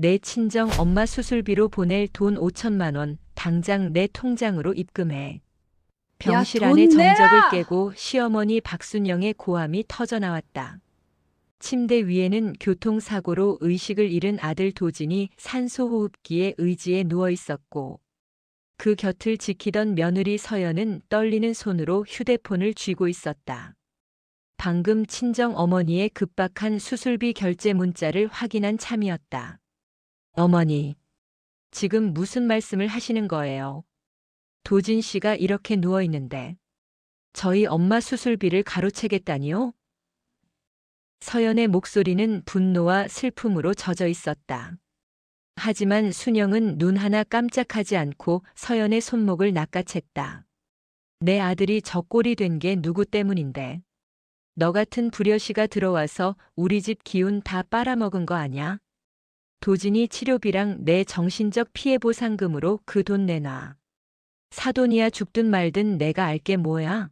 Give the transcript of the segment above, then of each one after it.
내 친정 엄마 수술비로 보낼 돈 5천만 원 당장 내 통장으로 입금해. 야, 병실 안의 돈 정적을 내라! 깨고 시어머니 박순영의 고함이 터져나왔다. 침대 위에는 교통사고로 의식을 잃은 아들 도진이 산소호흡기에 의지에 누워 있었고, 그 곁을 지키던 며느리 서연은 떨리는 손으로 휴대폰을 쥐고 있었다. 방금 친정 어머니의 급박한 수술비 결제 문자를 확인한 참이었다. 어머니, 지금 무슨 말씀을 하시는 거예요? 도진 씨가 이렇게 누워 있는데 저희 엄마 수술비를 가로채겠다니요? 서연의 목소리는 분노와 슬픔으로 젖어 있었다. 하지만 순영은 눈 하나 깜짝하지 않고 서연의 손목을 낚아챘다. 내 아들이 저 꼴이 된 게 누구 때문인데? 너 같은 불효시가 들어와서 우리 집 기운 다 빨아먹은 거 아냐? 도진이 치료비랑 내 정신적 피해 보상금으로 그 돈 내놔. 사돈이야 죽든 말든 내가 알게 뭐야?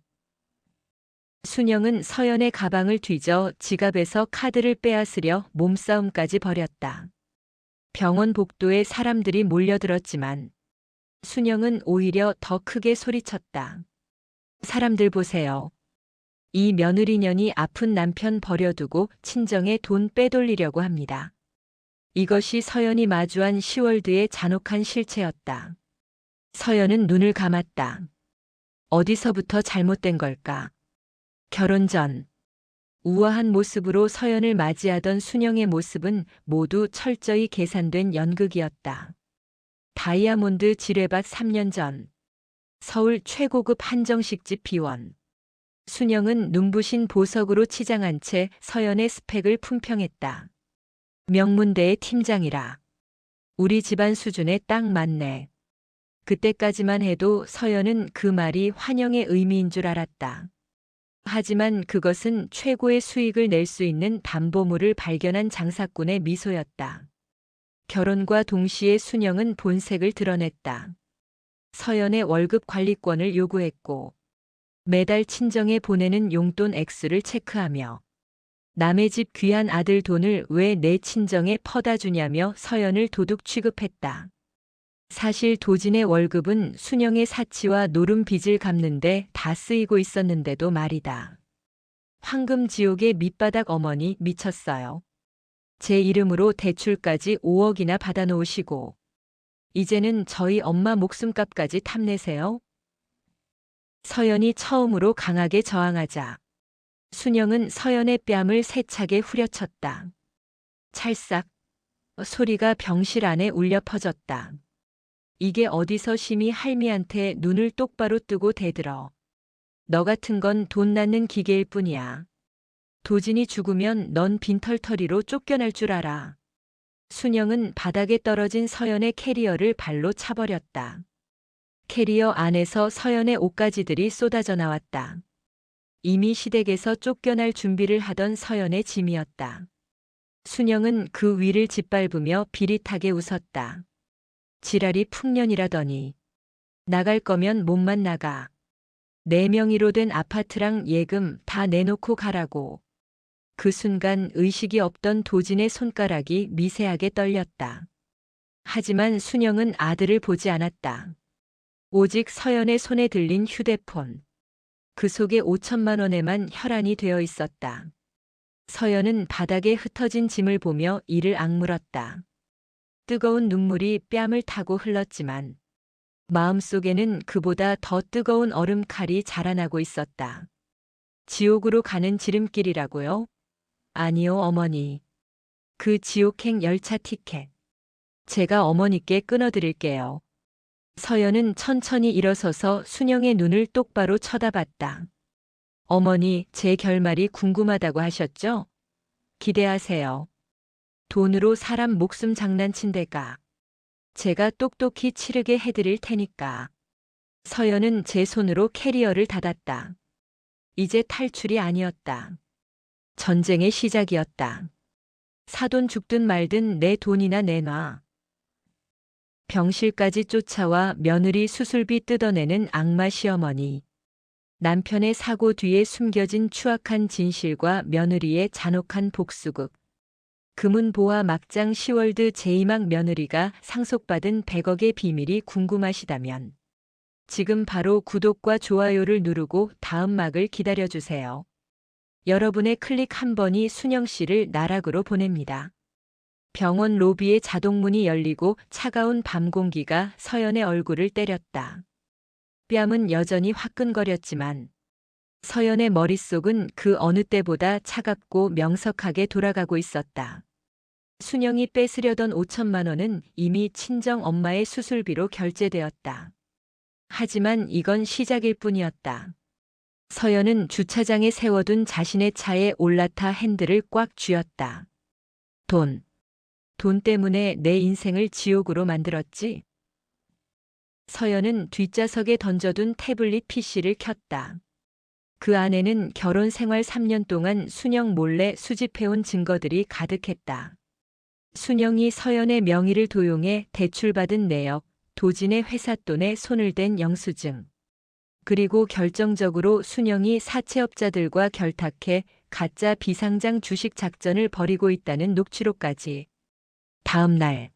순영은 서연의 가방을 뒤져 지갑에서 카드를 빼앗으려 몸싸움까지 벌였다. 병원 복도에 사람들이 몰려들었지만 순영은 오히려 더 크게 소리쳤다. 사람들 보세요. 이 며느리년이 아픈 남편 버려두고 친정에 돈 빼돌리려고 합니다. 이것이 서연이 마주한 시월드의 잔혹한 실체였다. 서연은 눈을 감았다. 어디서부터 잘못된 걸까? 결혼 전 우아한 모습으로 서연을 맞이하던 순영의 모습은 모두 철저히 계산된 연극이었다. 다이아몬드 지뢰밭 3년 전 서울 최고급 한정식집 비원. 순영은 눈부신 보석으로 치장한 채 서연의 스펙을 품평했다. 명문대의 팀장이라. 우리 집안 수준에 딱 맞네. 그때까지만 해도 서연은 그 말이 환영의 의미인 줄 알았다. 하지만 그것은 최고의 수익을 낼 수 있는 담보물을 발견한 장사꾼의 미소였다. 결혼과 동시에 순영은 본색을 드러냈다. 서연의 월급 관리권을 요구했고, 매달 친정에 보내는 용돈 액수를 체크하며, 남의 집 귀한 아들 돈을 왜 내 친정에 퍼다 주냐며 서연을 도둑 취급했다. 사실 도진의 월급은 순영의 사치와 노름 빚을 갚는데 다 쓰이고 있었는데도 말이다. 황금 지옥의 밑바닥 어머니 미쳤어요. 제 이름으로 대출까지 5억이나 받아놓으시고 이제는 저희 엄마 목숨값까지 탐내세요? 서연이 처음으로 강하게 저항하자 순영은 서연의 뺨을 세차게 후려쳤다. 찰싹 소리가 병실 안에 울려 퍼졌다. 이게 어디서 심히 할미한테 눈을 똑바로 뜨고 대들어. 너 같은 건 돈 낳는 기계일 뿐이야. 도진이 죽으면 넌 빈털터리로 쫓겨날 줄 알아. 순영은 바닥에 떨어진 서연의 캐리어를 발로 차버렸다. 캐리어 안에서 서연의 옷가지들이 쏟아져 나왔다. 이미 시댁에서 쫓겨날 준비를 하던 서연의 짐이었다. 순영은 그 위를 짓밟으며 비릿하게 웃었다. 지랄이 풍년이라더니 나갈 거면 몸만 나가. 내 명의로 된 아파트랑 예금 다 내놓고 가라고. 그 순간 의식이 없던 도진의 손가락이 미세하게 떨렸다. 하지만 순영은 아들을 보지 않았다. 오직 서연의 손에 들린 휴대폰. 그 속에 5천만 원에만 혈안이 되어 있었다. 서연은 바닥에 흩어진 짐을 보며 이를 악물었다. 뜨거운 눈물이 뺨을 타고 흘렀지만 마음속에는 그보다 더 뜨거운 얼음칼이 자라나고 있었다. 지옥으로 가는 지름길이라고요? 아니요, 어머니. 그 지옥행 열차 티켓. 제가 어머니께 끊어드릴게요. 서연은 천천히 일어서서 순영의 눈을 똑바로 쳐다봤다. 어머니, 제 결말이 궁금하다고 하셨죠? 기대하세요. 돈으로 사람 목숨 장난친 데가. 제가 똑똑히 치르게 해드릴 테니까. 서연은 제 손으로 캐리어를 닫았다. 이제 탈출이 아니었다. 전쟁의 시작이었다. 사돈 죽든 말든 내 돈이나 내놔. 병실까지 쫓아와 며느리 수술비 뜯어내는 악마 시어머니. 남편의 사고 뒤에 숨겨진 추악한 진실과 며느리의 잔혹한 복수극. 금은보화 막장 시월드 제2막 며느리가 상속받은 100억의 비밀이 궁금하시다면 지금 바로 구독과 좋아요를 누르고 다음 막을 기다려주세요. 여러분의 클릭 한 번이 순영 씨를 나락으로 보냅니다. 병원 로비의 자동문이 열리고 차가운 밤 공기가 서연의 얼굴을 때렸다. 뺨은 여전히 화끈거렸지만 서연의 머릿속은 그 어느 때보다 차갑고 명석하게 돌아가고 있었다. 순영이 뺏으려던 5천만 원은 이미 친정 엄마의 수술비로 결제되었다. 하지만 이건 시작일 뿐이었다. 서연은 주차장에 세워둔 자신의 차에 올라타 핸들을 꽉 쥐었다. 돈 때문에 내 인생을 지옥으로 만들었지? 서연은 뒷좌석에 던져둔 태블릿 PC를 켰다. 그 안에는 결혼 생활 3년 동안 순영 몰래 수집해온 증거들이 가득했다. 순영이 서연의 명의를 도용해 대출받은 내역, 도진의 회사 돈에 손을 댄 영수증. 그리고 결정적으로 순영이 사채업자들과 결탁해 가짜 비상장 주식 작전을 벌이고 있다는 녹취록까지. 다음 날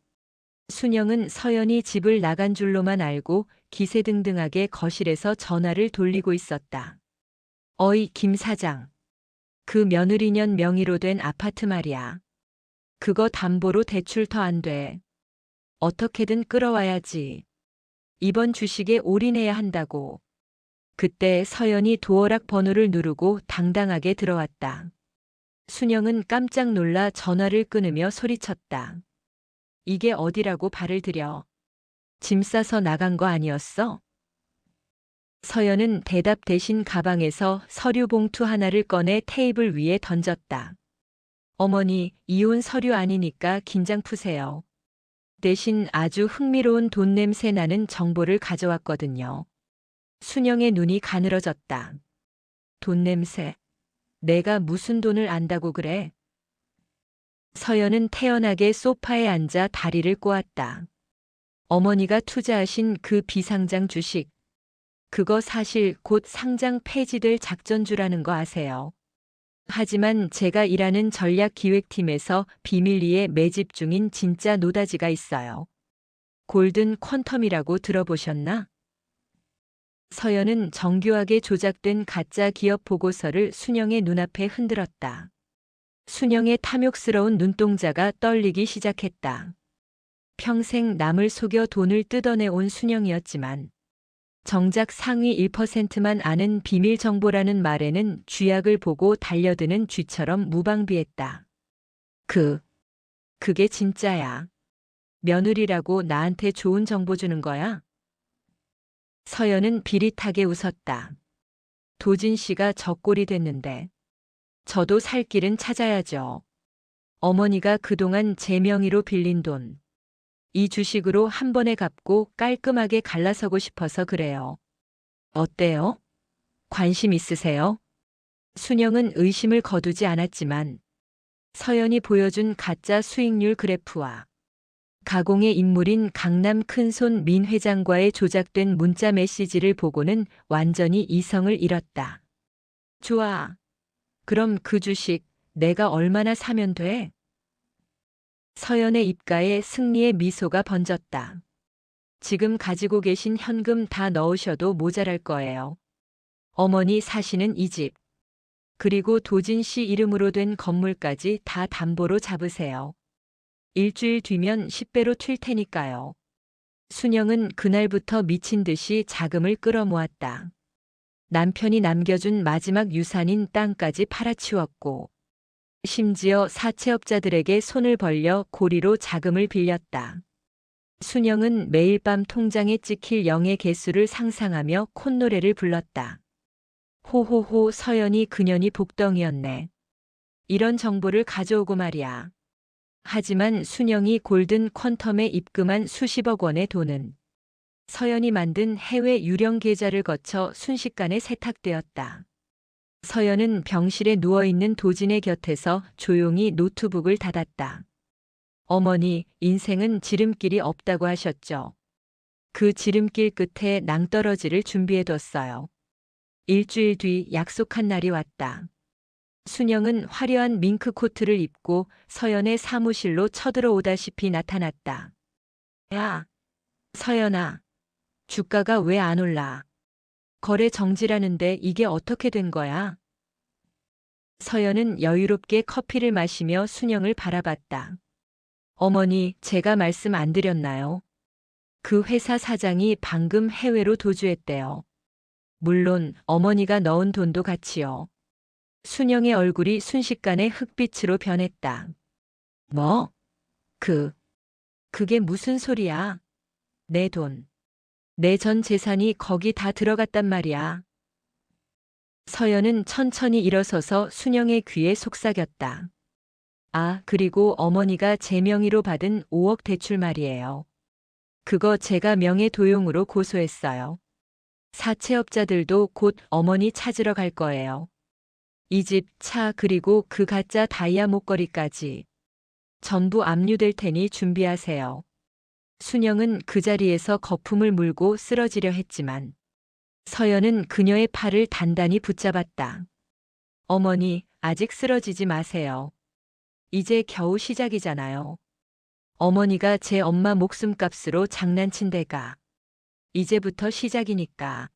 순영은 서연이 집을 나간 줄로만 알고 기세등등하게 거실에서 전화를 돌리고 있었다. 어이 김 사장. 그 며느리년 명의로 된 아파트 말이야. 그거 담보로 대출 더 안 돼. 어떻게든 끌어와야지. 이번 주식에 올인해야 한다고. 그때 서연이 도어락 번호를 누르고 당당하게 들어왔다. 순영은 깜짝 놀라 전화를 끊으며 소리쳤다. 이게 어디라고 발을 들여. 짐 싸서 나간 거 아니었어? 서연은 대답 대신 가방에서 서류 봉투 하나를 꺼내 테이블 위에 던졌다. 어머니, 이혼 서류 아니니까 긴장 푸세요. 대신 아주 흥미로운 돈 냄새 나는 정보를 가져왔거든요. 순영의 눈이 가늘어졌다. 돈 냄새? 내가 무슨 돈을 안다고 그래? 서연은 태연하게 소파에 앉아 다리를 꼬았다. 어머니가 투자하신 그 비상장 주식. 그거 사실 곧 상장 폐지될 작전주라는 거 아세요? 하지만 제가 일하는 전략기획팀에서 비밀리에 매집 중인 진짜 노다지가 있어요. 골든 퀀텀이라고 들어보셨나? 서연은 정교하게 조작된 가짜 기업 보고서를 순영의 눈앞에 흔들었다. 순영의 탐욕스러운 눈동자가 떨리기 시작했다. 평생 남을 속여 돈을 뜯어내온 순영이었지만 정작 상위 1%만 아는 비밀 정보라는 말에는 쥐약을 보고 달려드는 쥐처럼 무방비했다. 그게 진짜야. 며느리라고 나한테 좋은 정보 주는 거야? 서연은 비릿하게 웃었다. 도진 씨가 저 꼴이 됐는데 저도 살 길은 찾아야죠. 어머니가 그동안 제 명의로 빌린 돈. 이 주식으로 한 번에 갚고 깔끔하게 갈라서고 싶어서 그래요. 어때요? 관심 있으세요? 순영은 의심을 거두지 않았지만 서연이 보여준 가짜 수익률 그래프와 가공의 인물인 강남 큰손 민 회장과의 조작된 문자 메시지를 보고는 완전히 이성을 잃었다. 좋아. 그럼 그 주식 내가 얼마나 사면 돼? 서연의 입가에 승리의 미소가 번졌다. 지금 가지고 계신 현금 다 넣으셔도 모자랄 거예요. 어머니 사시는 이 집, 그리고 도진 씨 이름으로 된 건물까지 다 담보로 잡으세요. 일주일 뒤면 10배로 튈 테니까요. 순영은 그날부터 미친 듯이 자금을 끌어모았다. 남편이 남겨준 마지막 유산인 땅까지 팔아치웠고 심지어 사채업자들에게 손을 벌려 고리로 자금을 빌렸다. 순영은 매일 밤 통장에 찍힐 0의 개수를 상상하며 콧노래를 불렀다. 호호호 서연이 그년이 복덩이였네. 이런 정보를 가져오고 말이야. 하지만 순영이 골든 퀀텀에 입금한 수십억 원의 돈은 서연이 만든 해외 유령 계좌를 거쳐 순식간에 세탁되었다. 서연은 병실에 누워있는 도진의 곁에서 조용히 노트북을 닫았다. 어머니, 인생은 지름길이 없다고 하셨죠. 그 지름길 끝에 낭떠러지를 준비해뒀어요. 일주일 뒤 약속한 날이 왔다. 순영은 화려한 밍크 코트를 입고 서연의 사무실로 쳐들어오다시피 나타났다. 야, 서연아. 주가가 왜 안 올라? 거래 정지라는데 이게 어떻게 된 거야? 서연은 여유롭게 커피를 마시며 순영을 바라봤다. 어머니, 제가 말씀 안 드렸나요? 그 회사 사장이 방금 해외로 도주했대요. 물론 어머니가 넣은 돈도 같이요. 순영의 얼굴이 순식간에 흑빛으로 변했다. 뭐? 그게 무슨 소리야? 내 돈. 내 전 재산이 거기 다 들어갔단 말이야. 서연은 천천히 일어서서 순영의 귀에 속삭였다. 아, 그리고 어머니가 제 명의로 받은 5억 대출 말이에요. 그거 제가 명예도용으로 고소했어요. 사채업자들도 곧 어머니 찾으러 갈 거예요. 이 집, 차, 그리고 그 가짜 다이아 목걸이까지. 전부 압류될 테니 준비하세요. 순영은 그 자리에서 거품을 물고 쓰러지려 했지만 서연은 그녀의 팔을 단단히 붙잡았다. 어머니, 아직 쓰러지지 마세요. 이제 겨우 시작이잖아요. 어머니가 제 엄마 목숨값으로 장난친 데가 이제부터 시작이니까.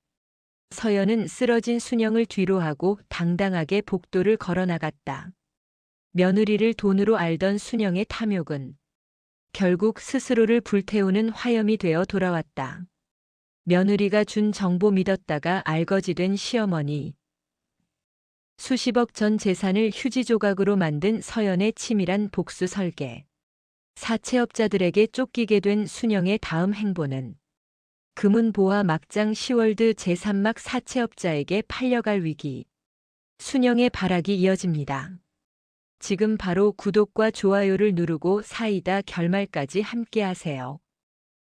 서연은 쓰러진 순영을 뒤로 하고 당당하게 복도를 걸어 나갔다. 며느리를 돈으로 알던 순영의 탐욕은 결국 스스로를 불태우는 화염이 되어 돌아왔다. 며느리가 준 정보 믿었다가 알거지된 시어머니. 수십억 전 재산을 휴지 조각으로 만든 서연의 치밀한 복수 설계. 사채업자들에게 쫓기게 된 순영의 다음 행보는 금은보화 막장 시월드 제3막 사채업자에게 팔려갈 위기. 순영의 발악이 이어집니다. 지금 바로 구독과 좋아요를 누르고 사이다 결말까지 함께하세요.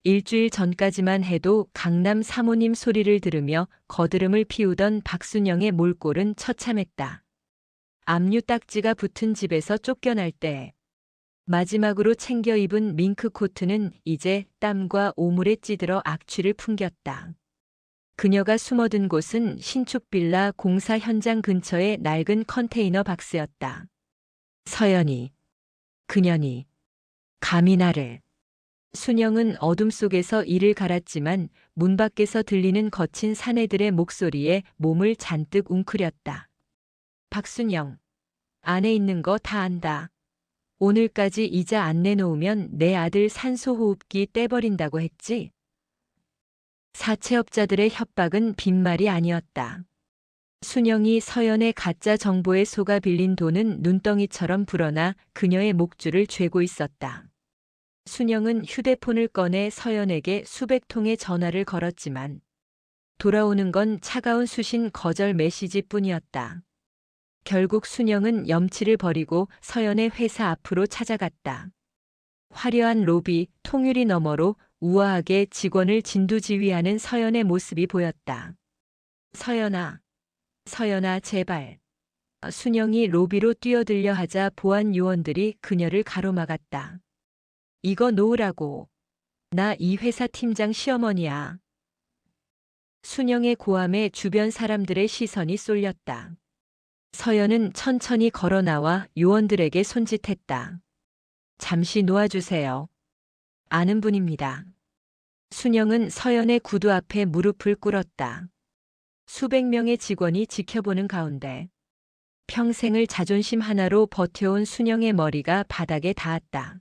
일주일 전까지만 해도 강남 사모님 소리를 들으며 거드름을 피우던 박순영의 몰골은 처참했다. 압류 딱지가 붙은 집에서 쫓겨날 때 마지막으로 챙겨 입은 밍크 코트는 이제 땀과 오물에 찌들어 악취를 풍겼다. 그녀가 숨어든 곳은 신축 빌라 공사 현장 근처의 낡은 컨테이너 박스였다. 서연이, 그년이, 감히 나를. 순영은 어둠 속에서 이를 갈았지만 문 밖에서 들리는 거친 사내들의 목소리에 몸을 잔뜩 웅크렸다. 박순영, 안에 있는 거 다 안다. 오늘까지 이자 안 내놓으면 내 아들 산소호흡기 떼버린다고 했지? 사채업자들의 협박은 빈말이 아니었다. 순영이 서연의 가짜 정보에 속아 빌린 돈은 눈덩이처럼 불어나 그녀의 목줄을 죄고 있었다. 순영은 휴대폰을 꺼내 서연에게 수백 통의 전화를 걸었지만 돌아오는 건 차가운 수신 거절 메시지뿐이었다. 결국 순영은 염치를 버리고 서연의 회사 앞으로 찾아갔다. 화려한 로비, 통유리 너머로 우아하게 직원을 진두지휘하는 서연의 모습이 보였다. 서연아, 서연아, 제발. 순영이 로비로 뛰어들려 하자 보안 요원들이 그녀를 가로막았다. 이거 놓으라고. 나 이 회사 팀장 시어머니야. 순영의 고함에 주변 사람들의 시선이 쏠렸다. 서연은 천천히 걸어 나와 요원들에게 손짓했다. 잠시 놓아주세요. 아는 분입니다. 순영은 서연의 구두 앞에 무릎을 꿇었다. 수백 명의 직원이 지켜보는 가운데 평생을 자존심 하나로 버텨온 순영의 머리가 바닥에 닿았다.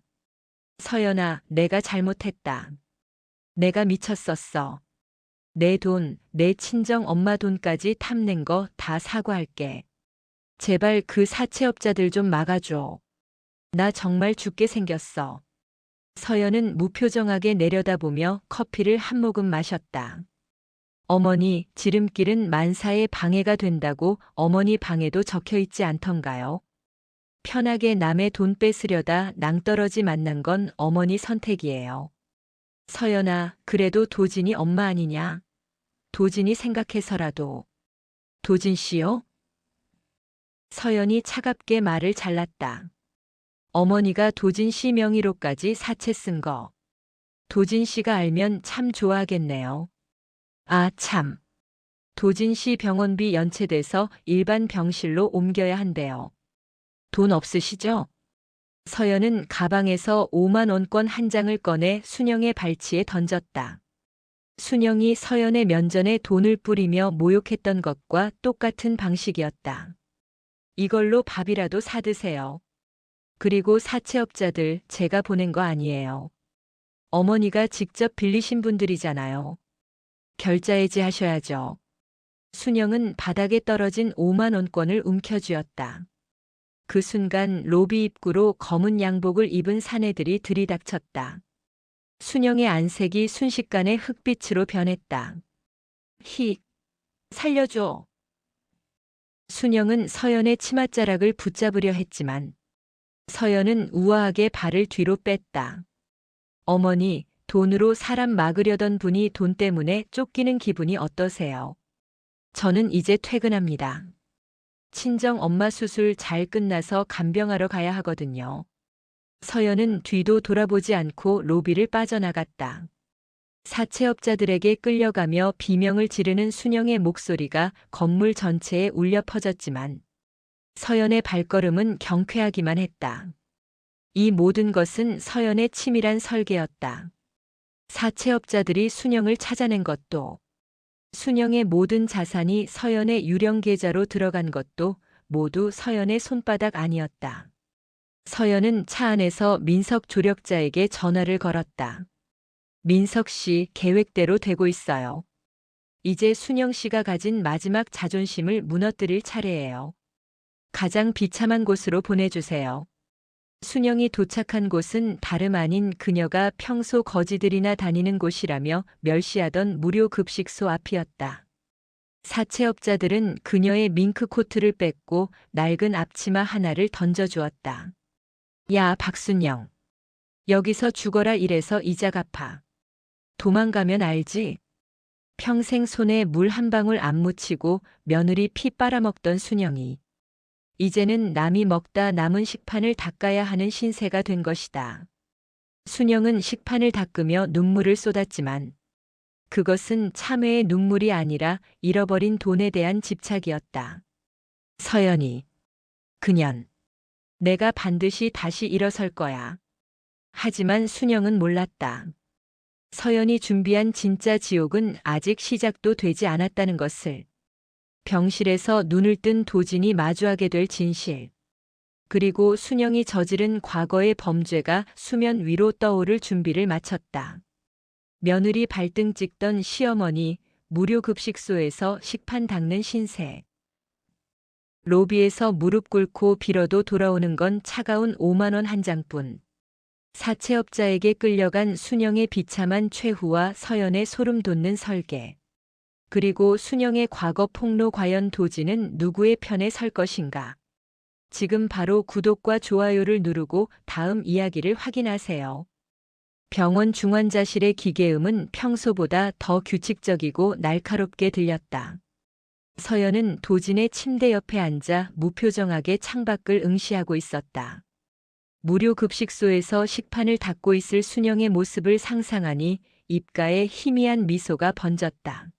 서연아, 내가 잘못했다. 내가 미쳤었어. 내 돈, 내 친정 엄마 돈까지 탐낸 거 다 사과할게. 제발 그 사채업자들 좀 막아줘. 나 정말 죽게 생겼어. 서연은 무표정하게 내려다보며 커피를 한 모금 마셨다. 어머니, 지름길은 만사에 방해가 된다고 어머니 방에도 적혀 있지 않던가요? 편하게 남의 돈 뺏으려다 낭떠러지 만난 건 어머니 선택이에요. 서연아, 그래도 도진이 엄마 아니냐? 도진이 생각해서라도. 도진 씨요? 서연이 차갑게 말을 잘랐다. 어머니가 도진 씨 명의로까지 사채 쓴 거. 도진 씨가 알면 참 좋아하겠네요. 아, 참. 도진씨 병원비 연체돼서 일반 병실로 옮겨야 한대요. 돈 없으시죠? 서연은 가방에서 5만 원권 한 장을 꺼내 순영의 발치에 던졌다. 순영이 서연의 면전에 돈을 뿌리며 모욕했던 것과 똑같은 방식이었다. 이걸로 밥이라도 사드세요. 그리고 사채업자들 제가 보낸 거 아니에요. 어머니가 직접 빌리신 분들이잖아요. 결자해지 하셔야죠. 순영은 바닥에 떨어진 5만 원권을 움켜쥐었다. 그 순간 로비 입구로 검은 양복을 입은 사내들이 들이닥쳤다. 순영의 안색이 순식간에 흑빛으로 변했다. 히, 살려줘. 순영은 서연의 치맛자락을 붙잡으려 했지만 서연은 우아하게 발을 뒤로 뺐다. 어머니, 돈으로 사람 막으려던 분이 돈 때문에 쫓기는 기분이 어떠세요? 저는 이제 퇴근합니다. 친정 엄마 수술 잘 끝나서 간병하러 가야 하거든요. 서연은 뒤도 돌아보지 않고 로비를 빠져나갔다. 사채업자들에게 끌려가며 비명을 지르는 순영의 목소리가 건물 전체에 울려 퍼졌지만 서연의 발걸음은 경쾌하기만 했다. 이 모든 것은 서연의 치밀한 설계였다. 사채업자들이 순영을 찾아낸 것도, 순영의 모든 자산이 서연의 유령 계좌로 들어간 것도 모두 서연의 손바닥 아니었다. 서연은 차 안에서 민석 조력자에게 전화를 걸었다. 민석 씨, 계획대로 되고 있어요. 이제 순영 씨가 가진 마지막 자존심을 무너뜨릴 차례예요. 가장 비참한 곳으로 보내주세요. 순영이 도착한 곳은 다름 아닌 그녀가 평소 거지들이나 다니는 곳이라며 멸시하던 무료 급식소 앞이었다. 사채업자들은 그녀의 밍크 코트를 뺏고 낡은 앞치마 하나를 던져주었다. 야, 박순영. 여기서 죽어라 이래서 이자 갚아. 도망가면 알지? 평생 손에 물 한 방울 안 묻히고 며느리 피 빨아먹던 순영이 이제는 남이 먹다 남은 식판을 닦아야 하는 신세가 된 것이다. 순영은 식판을 닦으며 눈물을 쏟았지만 그것은 참회의 눈물이 아니라 잃어버린 돈에 대한 집착이었다. 서연이, 그년, 내가 반드시 다시 일어설 거야. 하지만 순영은 몰랐다. 서연이 준비한 진짜 지옥은 아직 시작도 되지 않았다는 것을. 병실에서 눈을 뜬 도진이 마주하게 될 진실. 그리고 순영이 저지른 과거의 범죄가 수면 위로 떠오를 준비를 마쳤다. 며느리 발등 찍던 시어머니, 무료 급식소에서 식판 닦는 신세. 로비에서 무릎 꿇고 빌어도 돌아오는 건 차가운 5만 원 한 장뿐. 사채업자에게 끌려간 순영의 비참한 최후와 서연의 소름 돋는 설계. 그리고 순영의 과거 폭로 과연 도진은 누구의 편에 설 것인가? 지금 바로 구독과 좋아요를 누르고 다음 이야기를 확인하세요. 병원 중환자실의 기계음은 평소보다 더 규칙적이고 날카롭게 들렸다. 서연은 도진의 침대 옆에 앉아 무표정하게 창밖을 응시하고 있었다. 무료 급식소에서 식판을 닦고 있을 순영의 모습을 상상하니 입가에 희미한 미소가 번졌다.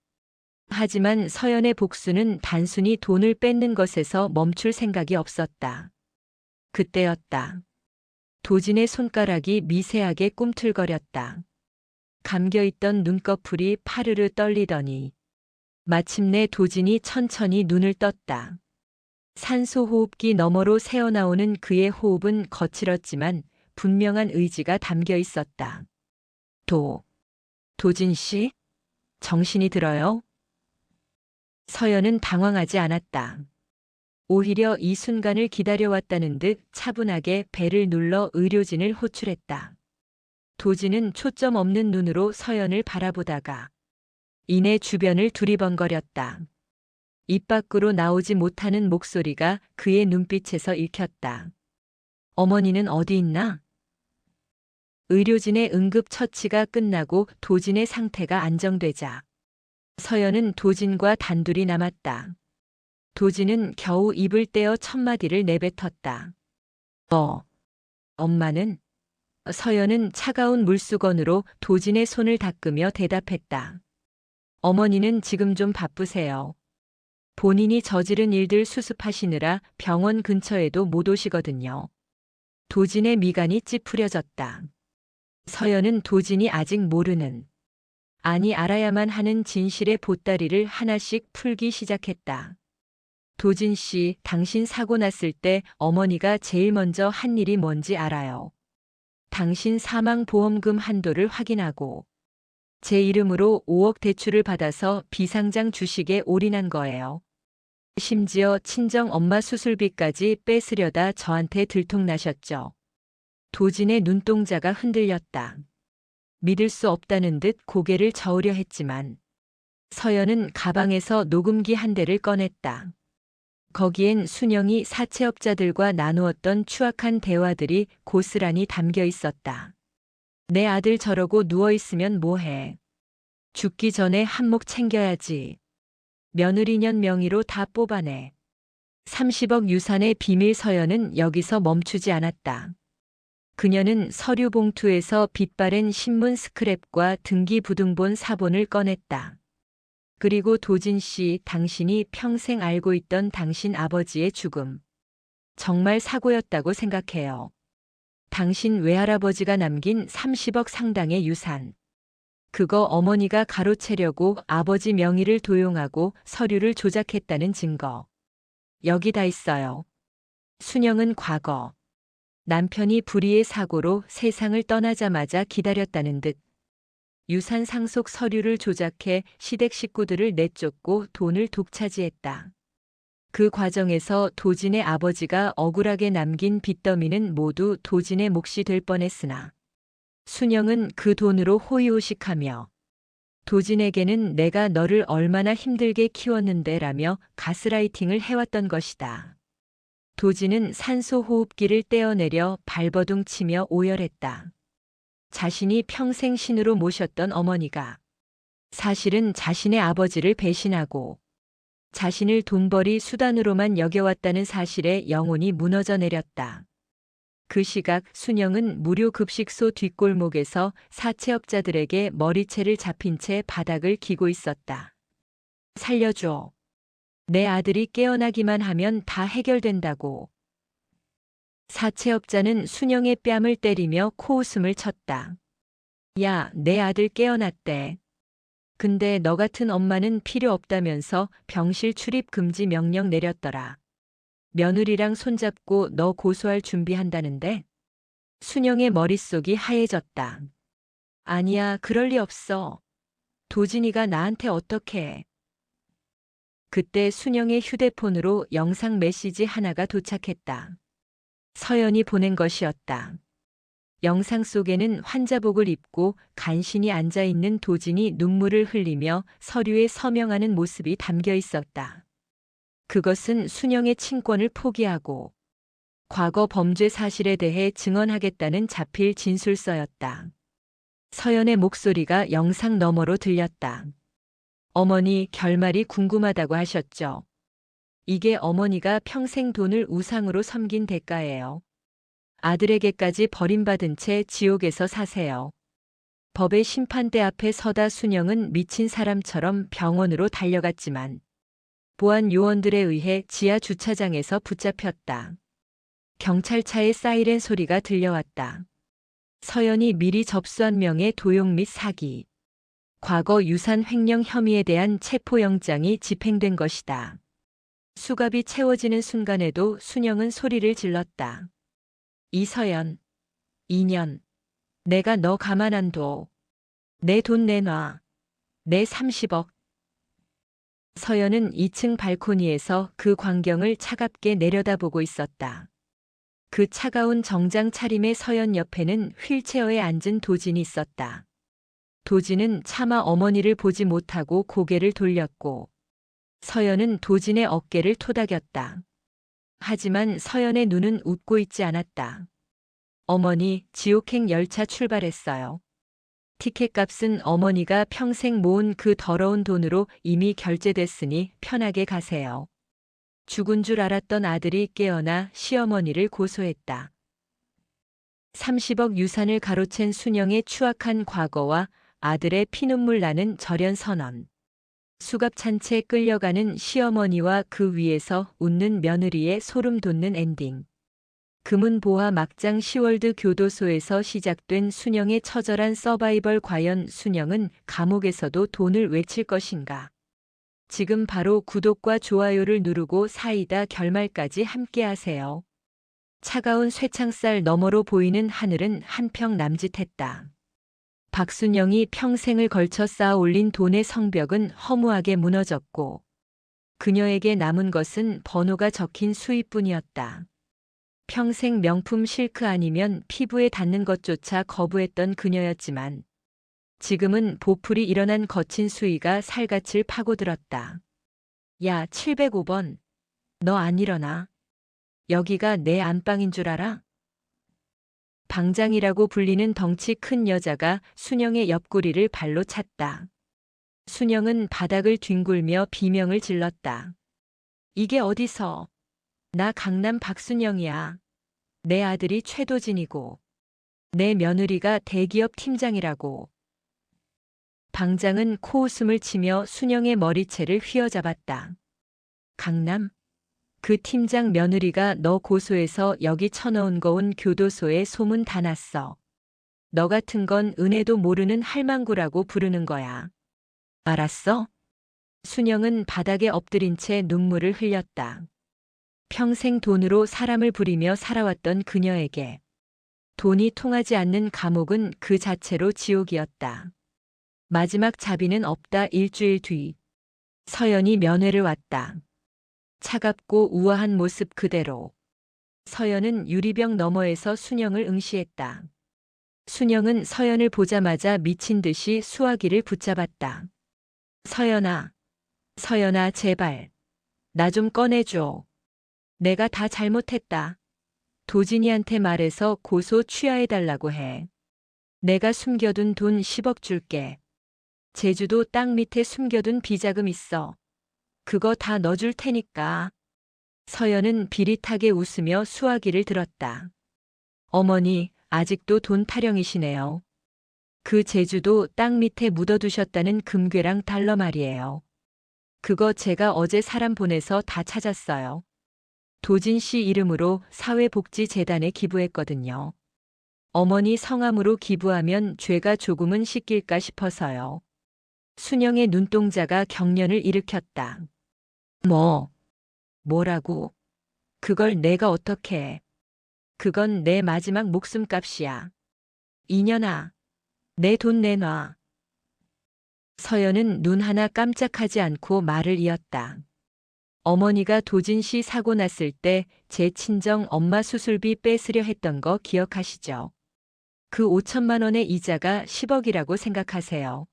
하지만 서연의 복수는 단순히 돈을 뺏는 것에서 멈출 생각이 없었다. 그때였다. 도진의 손가락이 미세하게 꿈틀거렸다. 감겨있던 눈꺼풀이 파르르 떨리더니 마침내 도진이 천천히 눈을 떴다. 산소호흡기 너머로 새어나오는 그의 호흡은 거칠었지만 분명한 의지가 담겨 있었다. 도진 씨? 정신이 들어요? 서연은 당황하지 않았다. 오히려 이 순간을 기다려왔다는 듯 차분하게 배를 눌러 의료진을 호출했다. 도진은 초점 없는 눈으로 서연을 바라보다가 이내 주변을 두리번거렸다. 입 밖으로 나오지 못하는 목소리가 그의 눈빛에서 읽혔다. 어머니는 어디 있나? 의료진의 응급처치가 끝나고 도진의 상태가 안정되자 서연은 도진과 단둘이 남았다. 도진은 겨우 입을 떼어 첫마디를 내뱉었다. 엄마는? 서연은 차가운 물수건으로 도진의 손을 닦으며 대답했다. 어머니는 지금 좀 바쁘세요. 본인이 저지른 일들 수습하시느라 병원 근처에도 못 오시거든요. 도진의 미간이 찌푸려졌다. 서연은 도진이 아직 모르는, 아니 알아야만 하는 진실의 보따리를 하나씩 풀기 시작했다. 도진 씨, 당신 사고 났을 때 어머니가 제일 먼저 한 일이 뭔지 알아요. 당신 사망보험금 한도를 확인하고 제 이름으로 5억 대출을 받아서 비상장 주식에 올인한 거예요. 심지어 친정 엄마 수술비까지 뺏으려다 저한테 들통나셨죠. 도진의 눈동자가 흔들렸다. 믿을 수 없다는 듯 고개를 저으려 했지만 서연은 가방에서 녹음기 한 대를 꺼냈다. 거기엔 순영이 사채업자들과 나누었던 추악한 대화들이 고스란히 담겨 있었다. 내 아들 저러고 누워있으면 뭐해. 죽기 전에 한몫 챙겨야지. 며느리년 명의로 다 뽑아내. 30억 유산의 비밀. 서연은 여기서 멈추지 않았다. 그녀는 서류 봉투에서 빛바랜 신문 스크랩과 등기부등본 사본을 꺼냈다. 그리고 도진 씨, 당신이 평생 알고 있던 당신 아버지의 죽음. 정말 사고였다고 생각해요. 당신 외할아버지가 남긴 30억 상당의 유산. 그거 어머니가 가로채려고 아버지 명의를 도용하고 서류를 조작했다는 증거. 여기 다 있어요. 순영은 과거. 남편이 불의의 사고로 세상을 떠나자마자 기다렸다는 듯 유산 상속 서류를 조작해 시댁 식구들을 내쫓고 돈을 독차지했다. 그 과정에서 도진의 아버지가 억울하게 남긴 빚더미는 모두 도진의 몫이 될 뻔했으나 순영은 그 돈으로 호의호식하며 도진에게는 내가 너를 얼마나 힘들게 키웠는데 라며 가스라이팅을 해왔던 것이다. 도진은 산소 호흡기를 떼어내려 발버둥 치며 오열했다. 자신이 평생 신으로 모셨던 어머니가 사실은 자신의 아버지를 배신하고 자신을 돈벌이 수단으로만 여겨왔다는 사실에 영혼이 무너져 내렸다. 그 시각 순영은 무료급식소 뒷골목에서 사채업자들에게 머리채를 잡힌 채 바닥을 기고 있었다. 살려줘. 내 아들이 깨어나기만 하면 다 해결된다고. 사채업자는 순영의 뺨을 때리며 코웃음을 쳤다. 야, 내 아들 깨어났대. 근데 너 같은 엄마는 필요 없다면서 병실 출입 금지 명령 내렸더라. 며느리랑 손잡고 너 고소할 준비한다는데? 순영의 머릿속이 하얘졌다. 아니야, 그럴 리 없어. 도진이가 나한테 어떻게 해. 그때 순영의 휴대폰으로 영상 메시지 하나가 도착했다. 서연이 보낸 것이었다. 영상 속에는 환자복을 입고 간신히 앉아있는 도진이 눈물을 흘리며 서류에 서명하는 모습이 담겨 있었다. 그것은 순영의 친권을 포기하고 과거 범죄 사실에 대해 증언하겠다는 자필 진술서였다. 서연의 목소리가 영상 너머로 들렸다. 어머니, 결말이 궁금하다고 하셨죠? 이게 어머니가 평생 돈을 우상으로 섬긴 대가예요. 아들에게까지 버림받은 채 지옥에서 사세요. 법의 심판대 앞에 서다 순영은 미친 사람처럼 병원으로 달려갔지만 보안 요원들에 의해 지하 주차장에서 붙잡혔다. 경찰차의 사이렌 소리가 들려왔다. 서연이 미리 접수한 명의 도용 및 사기, 과거 유산 횡령 혐의에 대한 체포영장이 집행된 것이다. 수갑이 채워지는 순간에도 순영은 소리를 질렀다. 이서연, 2년. 내가 너 가만 안 둬. 내 돈 내놔. 내 30억. 서연은 2층 발코니에서 그 광경을 차갑게 내려다보고 있었다. 그 차가운 정장 차림의 서연 옆에는 휠체어에 앉은 도진이 있었다. 도진은 차마 어머니를 보지 못하고 고개를 돌렸고 서연은 도진의 어깨를 토닥였다. 하지만 서연의 눈은 웃고 있지 않았다. 어머니, 지옥행 열차 출발했어요. 티켓값은 어머니가 평생 모은 그 더러운 돈으로 이미 결제됐으니 편하게 가세요. 죽은 줄 알았던 아들이 깨어나 시어머니를 고소했다. 30억 유산을 가로챈 순영의 추악한 과거와 아들의 피눈물 나는 절연 선언. 수갑찬 채 끌려가는 시어머니와 그 위에서 웃는 며느리의 소름 돋는 엔딩. 금은보화 막장 시월드 교도소에서 시작된 순영의 처절한 서바이벌. 과연 순영은 감옥에서도 돈을 외칠 것인가? 지금 바로 구독과 좋아요를 누르고 사이다 결말까지 함께하세요. 차가운 쇠창살 너머로 보이는 하늘은 한평 남짓했다. 박순영이 평생을 걸쳐 쌓아 올린 돈의 성벽은 허무하게 무너졌고 그녀에게 남은 것은 번호가 적힌 수입뿐이었다. 평생 명품 실크 아니면 피부에 닿는 것조차 거부했던 그녀였지만 지금은 보풀이 일어난 거친 수위가 살갗을 파고들었다. 야, 705번. 너 안 일어나? 여기가 내 안방인 줄 알아? 방장이라고 불리는 덩치 큰 여자가 순영의 옆구리를 발로 찼다. 순영은 바닥을 뒹굴며 비명을 질렀다. 이게 어디서? 나 강남 박순영이야. 내 아들이 최도진이고 내 며느리가 대기업 팀장이라고. 방장은 코웃음을 치며 순영의 머리채를 휘어잡았다. 강남? 그 팀장 며느리가 너 고소해서 여기 쳐넣은 거 온 교도소에 소문 다 났어. 너 같은 건 은혜도 모르는 할망구라고 부르는 거야. 알았어? 순영은 바닥에 엎드린 채 눈물을 흘렸다. 평생 돈으로 사람을 부리며 살아왔던 그녀에게 돈이 통하지 않는 감옥은 그 자체로 지옥이었다. 마지막 자비는 없다. 일주일 뒤 서연이 면회를 왔다. 차갑고 우아한 모습 그대로. 서연은 유리병 너머에서 순영을 응시했다. 순영은 서연을 보자마자 미친 듯이 수화기를 붙잡았다. 서연아, 서연아 제발. 나 좀 꺼내줘. 내가 다 잘못했다. 도진이한테 말해서 고소 취하해달라고 해. 내가 숨겨둔 돈 10억 줄게. 제주도 땅 밑에 숨겨둔 비자금 있어. 그거 다 넣어줄 테니까. 서연은 비릿하게 웃으며 수화기를 들었다. 어머니, 아직도 돈 타령이시네요. 그 제주도 땅 밑에 묻어두셨다는 금괴랑 달러 말이에요. 그거 제가 어제 사람 보내서 다 찾았어요. 도진 씨 이름으로 사회복지재단에 기부했거든요. 어머니 성함으로 기부하면 죄가 조금은 씻길까 싶어서요. 순영의 눈동자가 경련을 일으켰다. 뭐라고? 그걸 내가 어떻게 해? 그건 내 마지막 목숨값이야. 이년아, 내 돈 내놔. 서연은 눈 하나 깜짝하지 않고 말을 이었다. 어머니가 도진 씨 사고 났을 때 제 친정 엄마 수술비 뺏으려 했던 거 기억하시죠? 그 5천만 원의 이자가 10억이라고 생각하세요.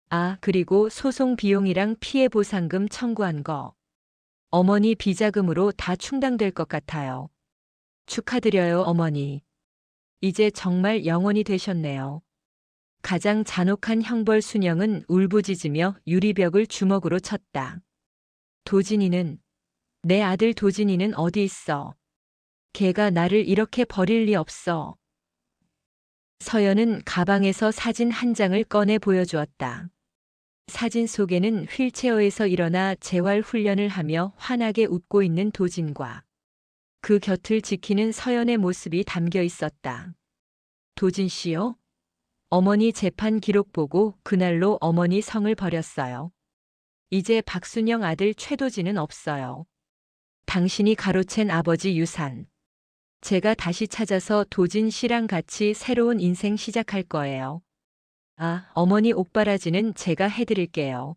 아, 그리고 소송 비용이랑 피해 보상금 청구한 거. 어머니 비자금으로 다 충당될 것 같아요. 축하드려요, 어머니. 이제 정말 영원히 되셨네요. 가장 잔혹한 형벌. 순영은 울부짖으며 유리벽을 주먹으로 쳤다. 도진이는, 내 아들 도진이는 어디 있어? 걔가 나를 이렇게 버릴 리 없어. 서연은 가방에서 사진 한 장을 꺼내 보여주었다. 사진 속에는 휠체어에서 일어나 재활 훈련을 하며 환하게 웃고 있는 도진과 그 곁을 지키는 서연의 모습이 담겨 있었다. 도진 씨요? 어머니 재판 기록 보고 그날로 어머니 성을 버렸어요. 이제 박순영 아들 최도진은 없어요. 당신이 가로챈 아버지 유산. 제가 다시 찾아서 도진 씨랑 같이 새로운 인생 시작할 거예요. 아, 어머니 옥바라지는 제가 해드릴게요.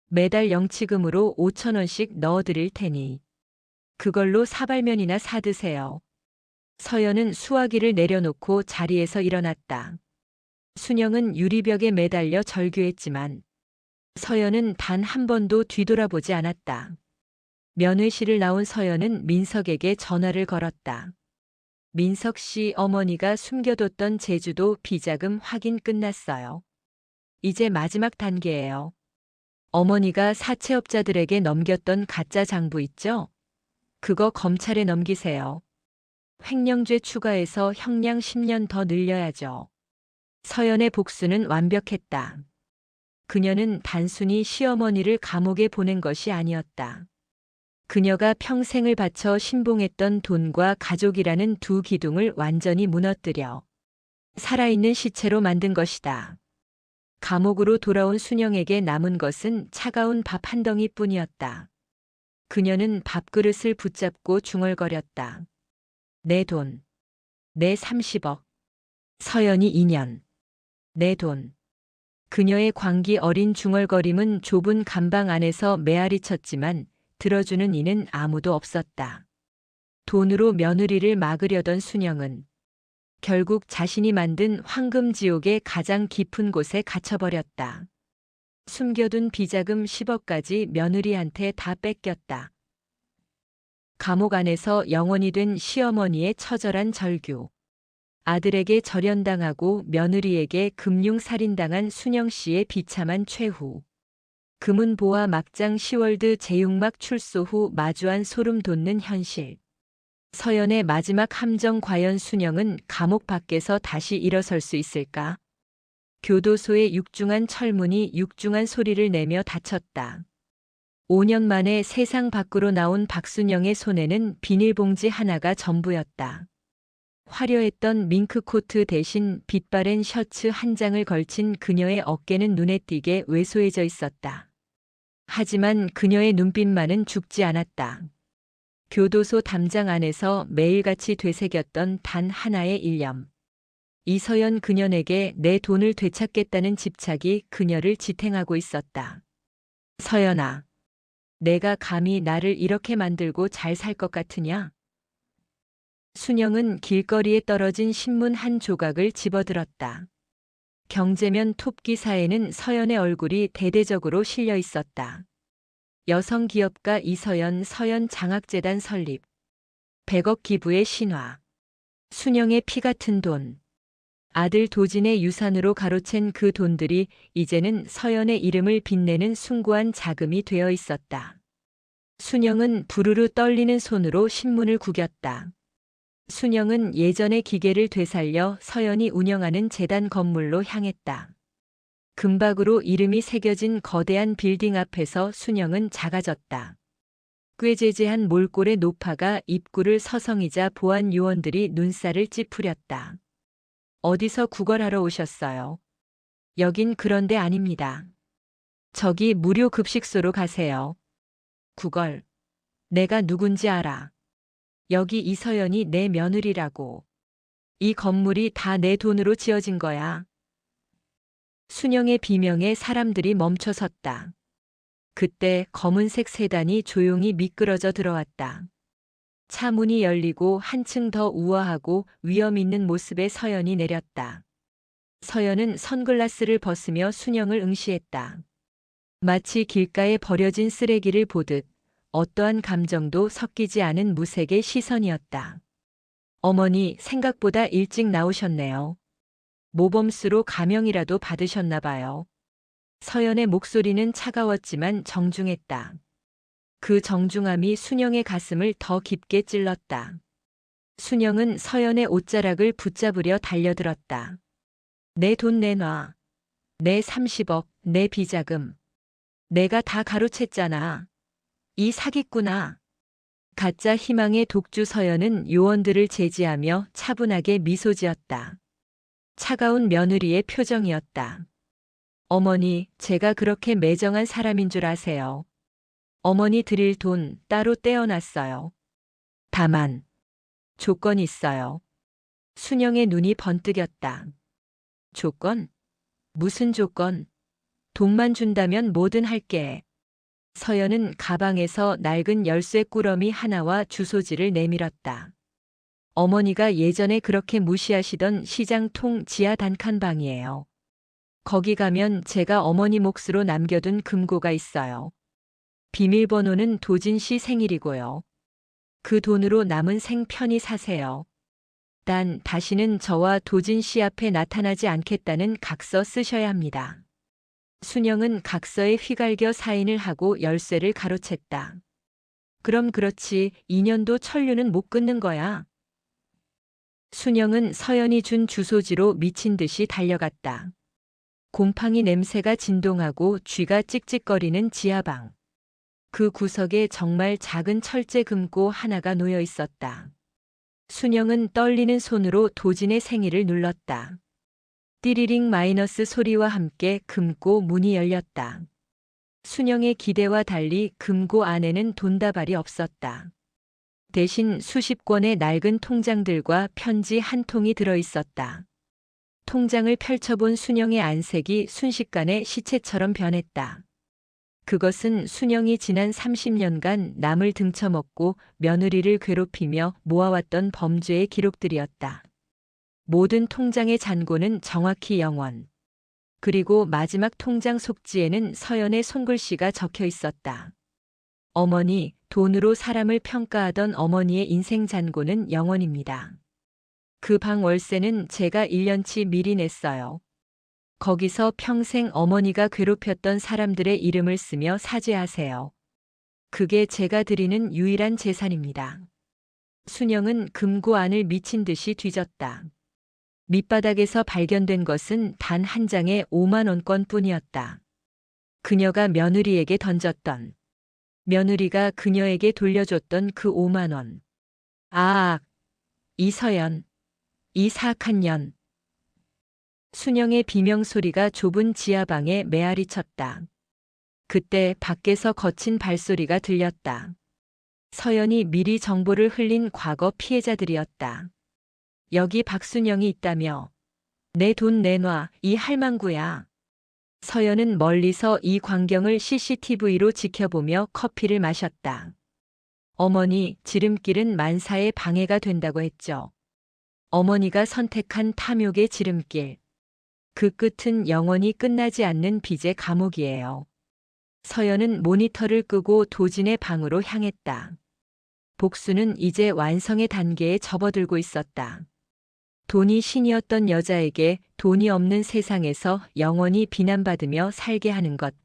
매달 영치금으로 5천 원씩 넣어드릴 테니. 그걸로 사발면이나 사드세요. 서연은 수화기를 내려놓고 자리에서 일어났다. 순영은 유리벽에 매달려 절규했지만 서연은 단 한 번도 뒤돌아보지 않았다. 면회실을 나온 서연은 민석에게 전화를 걸었다. 민석 씨, 어머니가 숨겨뒀던 제주도 비자금 확인 끝났어요. 이제 마지막 단계예요. 어머니가 사채업자들에게 넘겼던 가짜 장부 있죠? 그거 검찰에 넘기세요. 횡령죄 추가해서 형량 10년 더 늘려야죠. 서연의 복수는 완벽했다. 그녀는 단순히 시어머니를 감옥에 보낸 것이 아니었다. 그녀가 평생을 바쳐 신봉했던 돈과 가족이라는 두 기둥을 완전히 무너뜨려 살아있는 시체로 만든 것이다. 감옥으로 돌아온 순영에게 남은 것은 차가운 밥 한 덩이뿐이었다. 그녀는 밥그릇을 붙잡고 중얼거렸다. 내 돈. 내 30억. 서연이 2년. 내 돈. 그녀의 광기 어린 중얼거림은 좁은 감방 안에서 메아리 쳤지만 들어주는 이는 아무도 없었다. 돈으로 며느리를 막으려던 순영은 결국 자신이 만든 황금지옥의 가장 깊은 곳에 갇혀버렸다. 숨겨둔 비자금 10억까지 며느리한테 다 뺏겼다. 감옥 안에서 영원이 된 시어머니의 처절한 절규. 아들에게 절연당하고 며느리에게 금융살인당한 순영 씨의 비참한 최후. 금은보화 막장 시월드 제육막 출소 후 마주한 소름 돋는 현실. 서연의 마지막 함정. 과연 순영은 감옥 밖에서 다시 일어설 수 있을까? 교도소의 육중한 철문이 육중한 소리를 내며 닫혔다. 5년 만에 세상 밖으로 나온 박순영의 손에는 비닐봉지 하나가 전부였다. 화려했던 밍크코트 대신 빛바랜 셔츠 한 장을 걸친 그녀의 어깨는 눈에 띄게 왜소해져 있었다. 하지만 그녀의 눈빛만은 죽지 않았다. 교도소 담장 안에서 매일같이 되새겼던 단 하나의 일념. 이서연 그녀에게 내 돈을 되찾겠다는 집착이 그녀를 지탱하고 있었다. 서연아, 내가 감히 나를 이렇게 만들고 잘 살 것 같으냐? 순영은 길거리에 떨어진 신문 한 조각을 집어들었다. 경제면 톱 기사에는 서연의 얼굴이 대대적으로 실려 있었다. 여성 기업가 이서연 서연 장학재단 설립. 100억 기부의 신화. 순영의 피 같은 돈. 아들 도진의 유산으로 가로챈 그 돈들이 이제는 서연의 이름을 빛내는 숭고한 자금이 되어 있었다. 순영은 부르르 떨리는 손으로 신문을 구겼다. 순영은 예전의 기계를 되살려 서연이 운영하는 재단 건물로 향했다. 금박으로 이름이 새겨진 거대한 빌딩 앞에서 순영은 작아졌다. 꾀죄죄한 몰골의 노파가 입구를 서성이자 보안 요원들이 눈살을 찌푸렸다. 어디서 구걸하러 오셨어요? 여긴 그런 데 아닙니다. 저기 무료 급식소로 가세요. 구걸. 내가 누군지 알아. 여기 이서연이 내 며느리라고. 이 건물이 다 내 돈으로 지어진 거야. 순영의 비명에 사람들이 멈춰섰다. 그때 검은색 세단이 조용히 미끄러져 들어왔다. 차 문이 열리고 한층 더 우아하고 위험 있는 모습의 서연이 내렸다. 서연은 선글라스를 벗으며 순영을 응시했다. 마치 길가에 버려진 쓰레기를 보듯 어떠한 감정도 섞이지 않은 무색의 시선이었다. 어머니, 생각보다 일찍 나오셨네요. 모범수로 가명이라도 받으셨나 봐요. 서연의 목소리는 차가웠지만 정중했다. 그 정중함이 순영의 가슴을 더 깊게 찔렀다. 순영은 서연의 옷자락을 붙잡으려 달려들었다. 내 돈 내놔. 내 30억, 내 비자금. 내가 다 가로챘잖아. 이 사기꾼아. 가짜 희망의 독주. 서연은 요원들을 제지하며 차분하게 미소 지었다. 차가운 며느리의 표정이었다. 어머니, 제가 그렇게 매정한 사람인 줄 아세요. 어머니 드릴 돈 따로 떼어놨어요. 다만 조건이 있어요. 순영의 눈이 번뜩였다. 조건? 무슨 조건? 돈만 준다면 뭐든 할게. 서연은 가방에서 낡은 열쇠 꾸러미 하나와 주소지를 내밀었다. 어머니가 예전에 그렇게 무시하시던 시장통 지하 단칸방이에요. 거기 가면 제가 어머니 몫으로 남겨둔 금고가 있어요. 비밀번호는 도진 씨 생일이고요. 그 돈으로 남은 생 편히 사세요. 단 다시는 저와 도진 씨 앞에 나타나지 않겠다는 각서 쓰셔야 합니다. 순영은 각서에 휘갈겨 사인을 하고 열쇠를 가로챘다. 그럼 그렇지 2년도 천류는 못 끊는 거야. 순영은 서연이 준 주소지로 미친 듯이 달려갔다. 곰팡이 냄새가 진동하고 쥐가 찍찍거리는 지하방. 그 구석에 정말 작은 철제 금고 하나가 놓여 있었다. 순영은 떨리는 손으로 도진의 생일을 눌렀다. 띠리링 마이너스 소리와 함께 금고 문이 열렸다. 순영의 기대와 달리 금고 안에는 돈다발이 없었다. 대신 수십 권의 낡은 통장들과 편지 한 통이 들어 있었다. 통장을 펼쳐본 순영의 안색이 순식간에 시체처럼 변했다. 그것은 순영이 지난 30년간 남을 등쳐먹고 며느리를 괴롭히며 모아왔던 범죄의 기록들이었다. 모든 통장의 잔고는 정확히 0원. 그리고 마지막 통장 속지에는 서연의 손글씨가 적혀 있었다. 어머니, 돈으로 사람을 평가하던 어머니의 인생 잔고는 0원입니다. 그 방 월세는 제가 1년치 미리 냈어요. 거기서 평생 어머니가 괴롭혔던 사람들의 이름을 쓰며 사죄하세요. 그게 제가 드리는 유일한 재산입니다. 순영은 금고 안을 미친 듯이 뒤졌다. 밑바닥에서 발견된 것은 단 한 장의 5만 원권 뿐이었다. 그녀가 며느리에게 던졌던, 며느리가 그녀에게 돌려줬던 그 5만 원. 아, 이서연, 이 사악한 년. 순영의 비명소리가 좁은 지하방에 메아리 쳤다. 그때 밖에서 거친 발소리가 들렸다. 서연이 미리 정보를 흘린 과거 피해자들이었다. 여기 박순영이 있다며. 내 돈 내놔, 이 할망구야. 서연은 멀리서 이 광경을 CCTV로 지켜보며 커피를 마셨다. 어머니, 지름길은 만사에 방해가 된다고 했죠. 어머니가 선택한 탐욕의 지름길. 그 끝은 영원히 끝나지 않는 빚의 감옥이에요. 서연은 모니터를 끄고 도진의 방으로 향했다. 복수는 이제 완성의 단계에 접어들고 있었다. 돈이 신이었던 여자에게 돈이 없는 세상에서 영원히 비난받으며 살게 하는 것.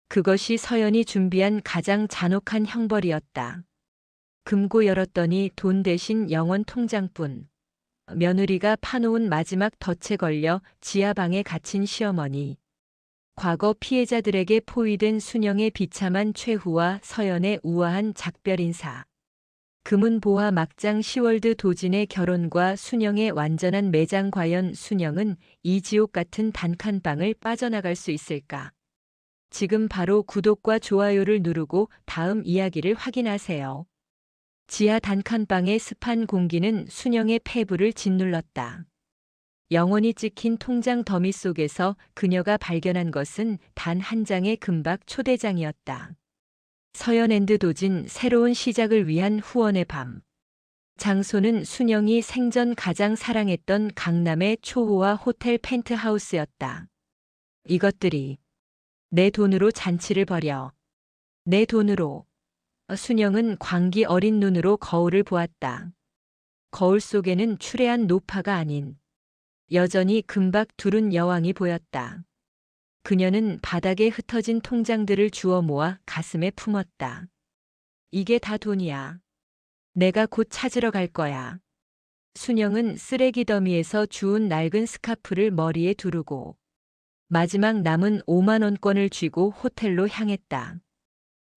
그것이 서연이 준비한 가장 잔혹한 형벌이었다. 금고 열었더니 돈 대신 0원 통장뿐. 며느리가 파놓은 마지막 덫에 걸려 지하방에 갇힌 시어머니. 과거 피해자들에게 포위된 순영의 비참한 최후와 서연의 우아한 작별 인사. 금은보화 막장 시월드 도진의 결혼과 순영의 완전한 매장. 과연 순영은 이 지옥 같은 단칸방을 빠져나갈 수 있을까? 지금 바로 구독과 좋아요를 누르고 다음 이야기를 확인하세요. 지하 단칸방의 습한 공기는 순영의 폐부를 짓눌렀다. 영원히 찍힌 통장 더미 속에서 그녀가 발견한 것은 단 한 장의 금박 초대장이었다. 서연앤드 도진 새로운 시작을 위한 후원의 밤. 장소는 순영이 생전 가장 사랑했던 강남의 초호화 호텔 펜트하우스였다. 이것들이 내 돈으로 잔치를 벌여. 내 돈으로. 순영은 광기 어린 눈으로 거울을 보았다. 거울 속에는 추레한 노파가 아닌 여전히 금박 두른 여왕이 보였다. 그녀는 바닥에 흩어진 통장들을 주워 모아 가슴에 품었다. 이게 다 돈이야. 내가 곧 찾으러 갈 거야. 순영은 쓰레기 더미에서 주운 낡은 스카프를 머리에 두르고 마지막 남은 5만 원권을 쥐고 호텔로 향했다.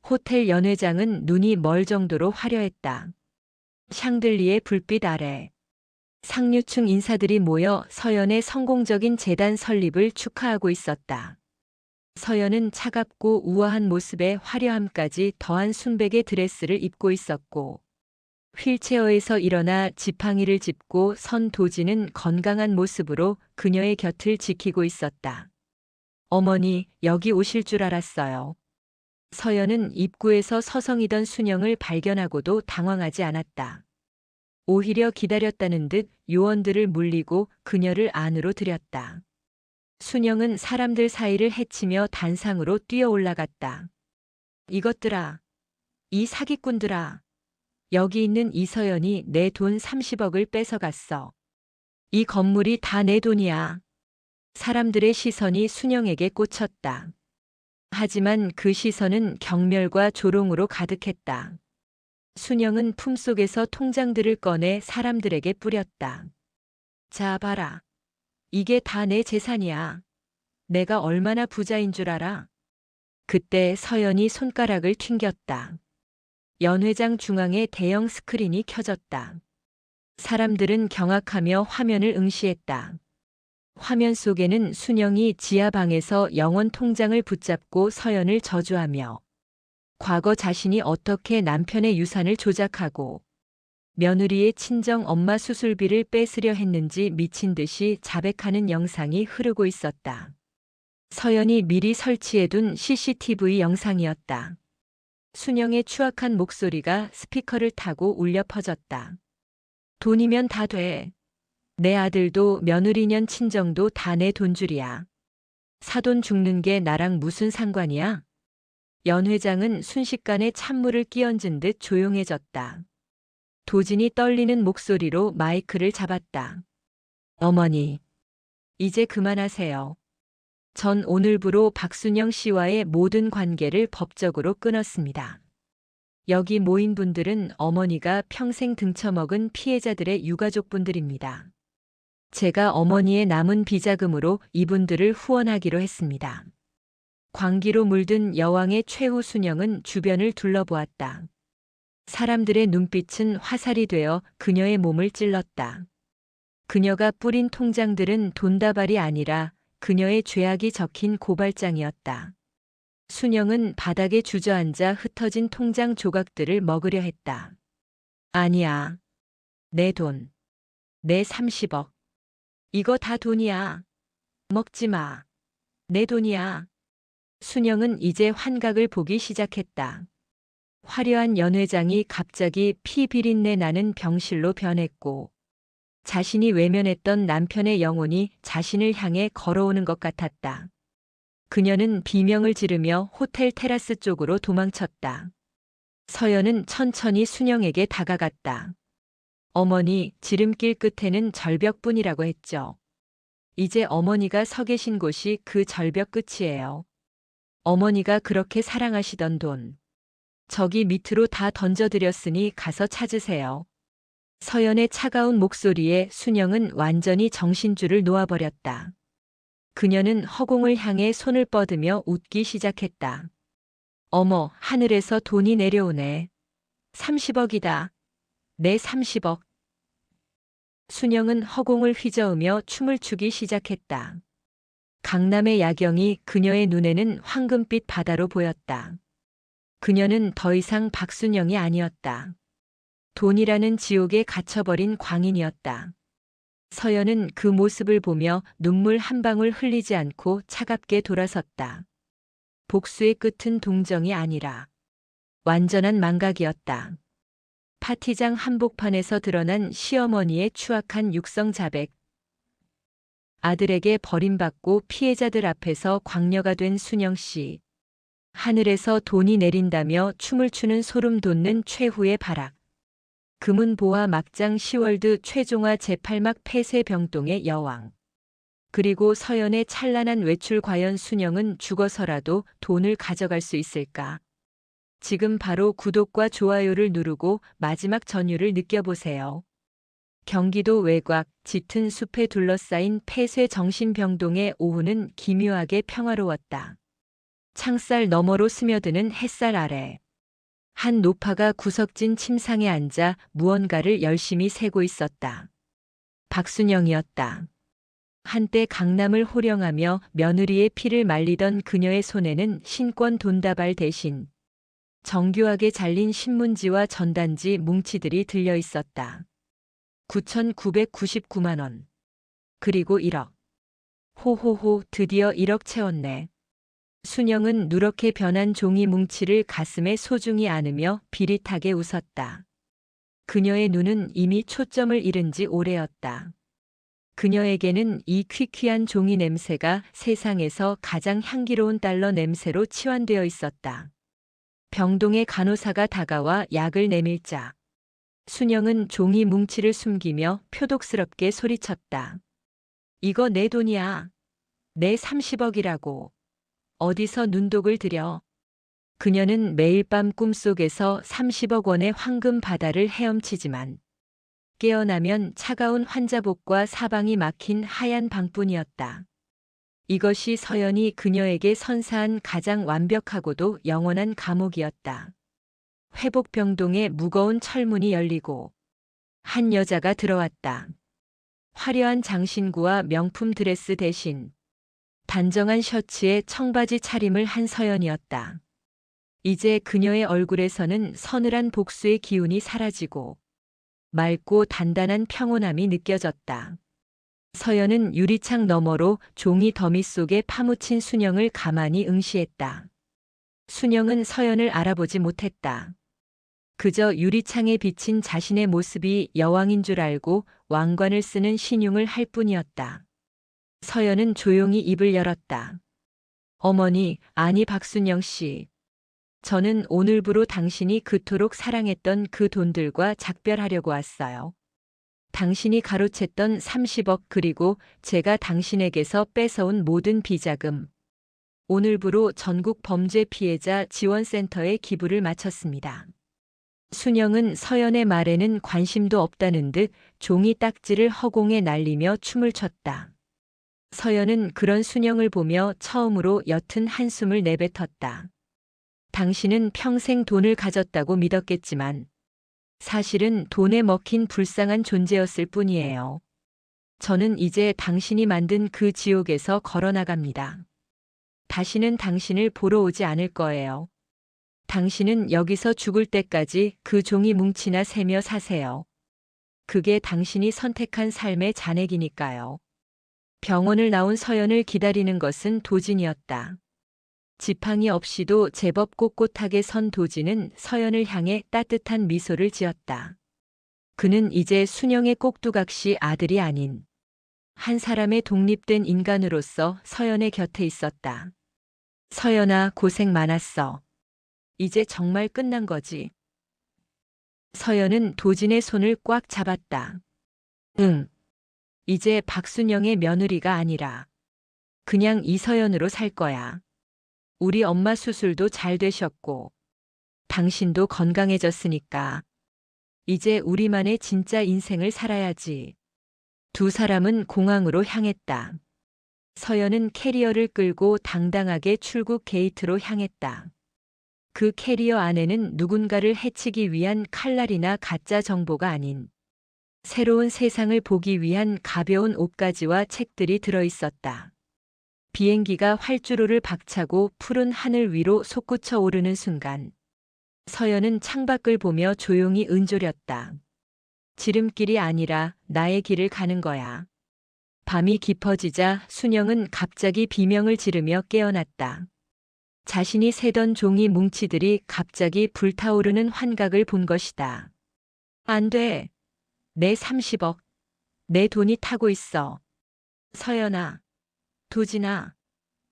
호텔 연회장은 눈이 멀 정도로 화려했다. 샹들리에 불빛 아래 상류층 인사들이 모여 서연의 성공적인 재단 설립을 축하하고 있었다. 서연은 차갑고 우아한 모습에 화려함까지 더한 순백의 드레스를 입고 있었고 휠체어에서 일어나 지팡이를 짚고 선 도진은 건강한 모습으로 그녀의 곁을 지키고 있었다. 어머니, 여기 오실 줄 알았어요. 서연은 입구에서 서성이던 순영을 발견하고도 당황하지 않았다. 오히려 기다렸다는 듯 요원들을 물리고 그녀를 안으로 들였다. 순영은 사람들 사이를 헤치며 단상으로 뛰어 올라갔다. 이것들아, 이 사기꾼들아, 여기 있는 이서연이 내 돈 30억을 뺏어갔어. 이 건물이 다 내 돈이야. 사람들의 시선이 순영에게 꽂혔다. 하지만 그 시선은 경멸과 조롱으로 가득했다. 순영은 품속에서 통장들을 꺼내 사람들에게 뿌렸다. 자, 봐라. 이게 다 내 재산이야. 내가 얼마나 부자인 줄 알아? 그때 서연이 손가락을 튕겼다. 연회장 중앙에 대형 스크린이 켜졌다. 사람들은 경악하며 화면을 응시했다. 화면 속에는 순영이 지하방에서 영원 통장을 붙잡고 서연을 저주하며 과거 자신이 어떻게 남편의 유산을 조작하고 며느리의 친정 엄마 수술비를 뺏으려 했는지 미친 듯이 자백하는 영상이 흐르고 있었다. 서연이 미리 설치해둔 CCTV 영상이었다. 순영의 추악한 목소리가 스피커를 타고 울려 퍼졌다. 돈이면 다 돼. 내 아들도 며느리년 친정도 다 내 돈줄이야. 사돈 죽는 게 나랑 무슨 상관이야? 연 회장은 순식간에 찬물을 끼얹은 듯 조용해졌다. 도진이 떨리는 목소리로 마이크를 잡았다. 어머니, 이제 그만하세요. 전 오늘부로 박순영 씨와의 모든 관계를 법적으로 끊었습니다. 여기 모인 분들은 어머니가 평생 등쳐먹은 피해자들의 유가족분들입니다. 제가 어머니의 남은 비자금으로 이분들을 후원하기로 했습니다. 광기로 물든 여왕의 최후 순영은 주변을 둘러보았다. 사람들의 눈빛은 화살이 되어 그녀의 몸을 찔렀다. 그녀가 뿌린 통장들은 돈다발이 아니라 그녀의 죄악이 적힌 고발장이었다. 순영은 바닥에 주저앉아 흩어진 통장 조각들을 먹으려 했다. 아니야. 내 돈. 내 30억. 이거 다 돈이야. 먹지 마. 내 돈이야. 순영은 이제 환각을 보기 시작했다. 화려한 연회장이 갑자기 피 비린내 나는 병실로 변했고 자신이 외면했던 남편의 영혼이 자신을 향해 걸어오는 것 같았다. 그녀는 비명을 지르며 호텔 테라스 쪽으로 도망쳤다. 서연은 천천히 순영에게 다가갔다. 어머니, 지름길 끝에는 절벽뿐이라고 했죠. 이제 어머니가 서 계신 곳이 그 절벽 끝이에요. 어머니가 그렇게 사랑하시던 돈. 저기 밑으로 다 던져드렸으니 가서 찾으세요. 서연의 차가운 목소리에 순영은 완전히 정신줄을 놓아버렸다. 그녀는 허공을 향해 손을 뻗으며 웃기 시작했다. 어머, 하늘에서 돈이 내려오네. 30억이다. 내 30억. 순영은 허공을 휘저으며 춤을 추기 시작했다. 강남의 야경이 그녀의 눈에는 황금빛 바다로 보였다. 그녀는 더 이상 박순영이 아니었다. 돈이라는 지옥에 갇혀버린 광인이었다. 서연은 그 모습을 보며 눈물 한 방울 흘리지 않고 차갑게 돌아섰다. 복수의 끝은 동정이 아니라 완전한 망각이었다. 파티장 한복판에서 드러난 시어머니의 추악한 육성 자백. 아들에게 버림받고 피해자들 앞에서 광녀가 된 순영 씨. 하늘에서 돈이 내린다며 춤을 추는 소름 돋는 최후의 발악. 금은보화 막장 시월드 최종화 제8막 폐쇄병동의 여왕. 그리고 서연의 찬란한 외출. 과연 순영은 죽어서라도 돈을 가져갈 수 있을까? 지금 바로 구독과 좋아요를 누르고 마지막 전율을 느껴보세요. 경기도 외곽 짙은 숲에 둘러싸인 폐쇄 정신병동의 오후는 기묘하게 평화로웠다. 창살 너머로 스며드는 햇살 아래 한 노파가 구석진 침상에 앉아 무언가를 열심히 세고 있었다. 박순영이었다. 한때 강남을 호령하며 며느리의 피를 말리던 그녀의 손에는 신권 돈다발 대신 정교하게 잘린 신문지와 전단지 뭉치들이 들려 있었다. 9,999만 원. 그리고 1억. 호호호, 드디어 1억 채웠네. 순영은 누렇게 변한 종이 뭉치를 가슴에 소중히 안으며 비릿하게 웃었다. 그녀의 눈은 이미 초점을 잃은 지 오래였다. 그녀에게는 이 퀴퀴한 종이 냄새가 세상에서 가장 향기로운 달러 냄새로 치환되어 있었다. 병동의 간호사가 다가와 약을 내밀자 순영은 종이 뭉치를 숨기며 표독스럽게 소리쳤다. 이거 내 돈이야. 내 30억이라고. 어디서 눈독을 들여. 그녀는 매일 밤 꿈속에서 30억 원의 황금 바다를 헤엄치지만 깨어나면 차가운 환자복과 사방이 막힌 하얀 방뿐이었다. 이것이 서연이 그녀에게 선사한 가장 완벽하고도 영원한 감옥이었다. 회복병동에 무거운 철문이 열리고 한 여자가 들어왔다. 화려한 장신구와 명품 드레스 대신 단정한 셔츠에 청바지 차림을 한 서연이었다. 이제 그녀의 얼굴에서는 서늘한 복수의 기운이 사라지고 맑고 단단한 평온함이 느껴졌다. 서연은 유리창 너머로 종이 더미 속에 파묻힌 순영을 가만히 응시했다. 순영은 서연을 알아보지 못했다. 그저 유리창에 비친 자신의 모습이 여왕인 줄 알고 왕관을 쓰는 신용을 할 뿐이었다. 서연은 조용히 입을 열었다. 어머니, 아니 박순영 씨. 저는 오늘부로 당신이 그토록 사랑했던 그 돈들과 작별하려고 왔어요. 당신이 가로챘던 30억 그리고 제가 당신에게서 뺏어온 모든 비자금. 오늘부로 전국 범죄 피해자 지원센터에 기부를 마쳤습니다. 순영은 서연의 말에는 관심도 없다는 듯 종이 딱지를 허공에 날리며 춤을 췄다. 서연은 그런 순영을 보며 처음으로 옅은 한숨을 내뱉었다. 당신은 평생 돈을 가졌다고 믿었겠지만 사실은 돈에 먹힌 불쌍한 존재였을 뿐이에요. 저는 이제 당신이 만든 그 지옥에서 걸어나갑니다. 다시는 당신을 보러 오지 않을 거예요. 당신은 여기서 죽을 때까지 그 종이 뭉치나 세며 사세요. 그게 당신이 선택한 삶의 잔액이니까요. 병원을 나온 서연을 기다리는 것은 도진이었다. 지팡이 없이도 제법 꼿꼿하게 선 도진은 서연을 향해 따뜻한 미소를 지었다. 그는 이제 순영의 꼭두각시 아들이 아닌 한 사람의 독립된 인간으로서 서연의 곁에 있었다. 서연아, 고생 많았어. 이제 정말 끝난 거지. 서연은 도진의 손을 꽉 잡았다. 응. 이제 박순영의 며느리가 아니라 그냥 이서연으로 살 거야. 우리 엄마 수술도 잘 되셨고 당신도 건강해졌으니까 이제 우리만의 진짜 인생을 살아야지. 두 사람은 공항으로 향했다. 서연은 캐리어를 끌고 당당하게 출국 게이트로 향했다. 그 캐리어 안에는 누군가를 해치기 위한 칼날이나 가짜 정보가 아닌 새로운 세상을 보기 위한 가벼운 옷가지와 책들이 들어있었다. 비행기가 활주로를 박차고 푸른 하늘 위로 솟구쳐 오르는 순간 서연은 창밖을 보며 조용히 은조렸다. 지름길이 아니라 나의 길을 가는 거야. 밤이 깊어지자 순영은 갑자기 비명을 지르며 깨어났다. 자신이 세던 종이 뭉치들이 갑자기 불타오르는 환각을 본 것이다. 안 돼. 내 30억. 내 돈이 타고 있어. 서연아. 도진아.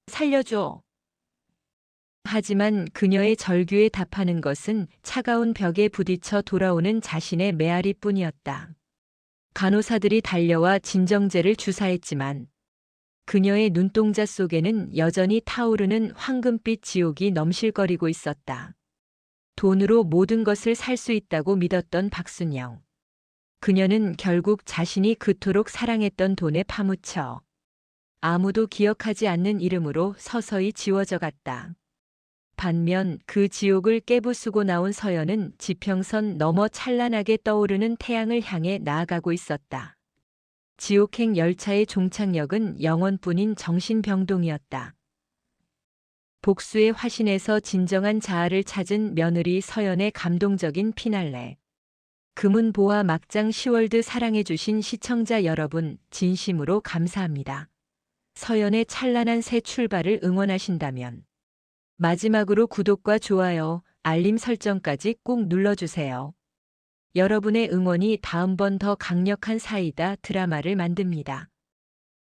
살려줘. 하지만 그녀의 절규에 답하는 것은 차가운 벽에 부딪혀 돌아오는 자신의 메아리뿐이었다. 간호사들이 달려와 진정제를 주사했지만 그녀의 눈동자 속에는 여전히 타오르는 황금빛 지옥이 넘실거리고 있었다. 돈으로 모든 것을 살 수 있다고 믿었던 박순영. 그녀는 결국 자신이 그토록 사랑했던 돈에 파묻혀 아무도 기억하지 않는 이름으로 서서히 지워져 갔다. 반면 그 지옥을 깨부수고 나온 서연은 지평선 너머 찬란하게 떠오르는 태양을 향해 나아가고 있었다. 지옥행 열차의 종착역은 영원뿐인 정신병동이었다. 복수의 화신에서 진정한 자아를 찾은 며느리 서연의 감동적인 피날레. 금은보화 막장 10월드 사랑해주신 시청자 여러분, 진심으로 감사합니다. 서연의 찬란한 새 출발을 응원하신다면 마지막으로 구독과 좋아요, 알림 설정까지 꼭 눌러주세요. 여러분의 응원이 다음번 더 강력한 사이다 드라마를 만듭니다.